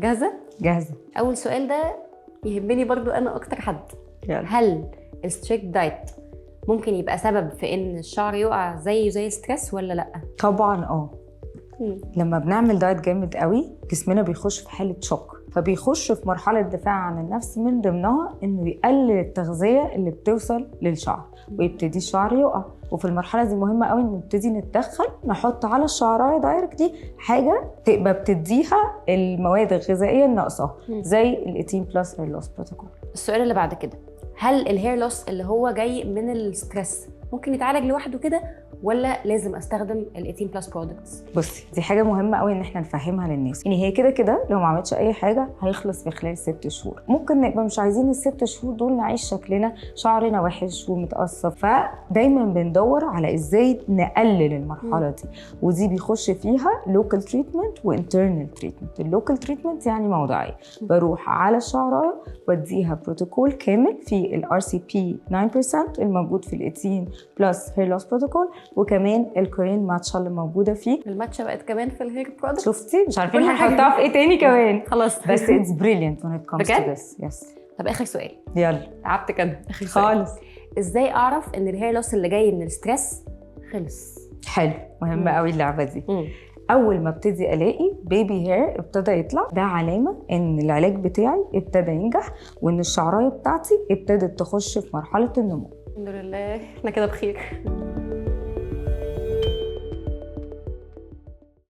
جاهزه؟ جاهزه. اول سؤال ده يهمني برضو انا اكتر حد. يلا. هل الستريكت دايت ممكن يبقى سبب في ان الشعر يقع زي الستريس ولا لا؟ طبعا لما بنعمل دايت جامد قوي جسمنا بيخش في حاله شوك، فبيخش في مرحله دفاع عن النفس، من ضمنها انه يقلل التغذيه اللي بتوصل للشعر ويبتدي الشعر يقع. وفي المرحله دي مهمه قوي ان نبتدي نتدخل، نحط على الشعرايه دايركتلي حاجه تبقى بتديها المواد الغذائيه الناقصه زي ال 18 بلس هير لوس بروتوكول. السؤال اللي بعد كده، هل الهير لوس اللي هو جاي من الستريس ممكن يتعالج لوحده كده ولا لازم استخدم ال 18 بلس برودكتس؟ بصي دي حاجه مهمه قوي ان احنا نفهمها للناس، يعني هي كده لو ما عملتش اي حاجه هيخلص في خلال 6 شهور. ممكن نبقى مش عايزين ال6 شهور دول نعيش شكلنا شعرنا وحش ومتقصف، فدايما بندور على ازاي نقلل المرحله دي، ودي بيخش فيها لوكال تريتمنت وانترنال تريتمنت. اللوكال تريتمنت يعني موضعي، بروح على الشعرايه واديها بروتوكول كامل في الار سي بي 9% الموجود في ال 18 بلس هير لوس بروتوكول، وكمان الكورين ماتشا اللي موجوده فيه. الماتشا بقت كمان في الهير برودكت؟ شفتي مش عارفين هنحطها في ايه تاني كمان. خلاص بس it's brilliant when it comes to بجد؟ this. Yes. طب اخر سؤال، يلا تعبت كده. اخر سؤال خالص. ازاي اعرف ان الهير لوس اللي جاي من الستريس خلص؟ حلو، مهمه قوي اللعبه دي. اول ما ابتدي الاقي بيبي هير ابتدى يطلع، ده علامه ان العلاج بتاعي ابتدى ينجح وان الشعرايه بتاعتي ابتدت تخش في مرحله النمو. الحمد لله احنا كده بخير.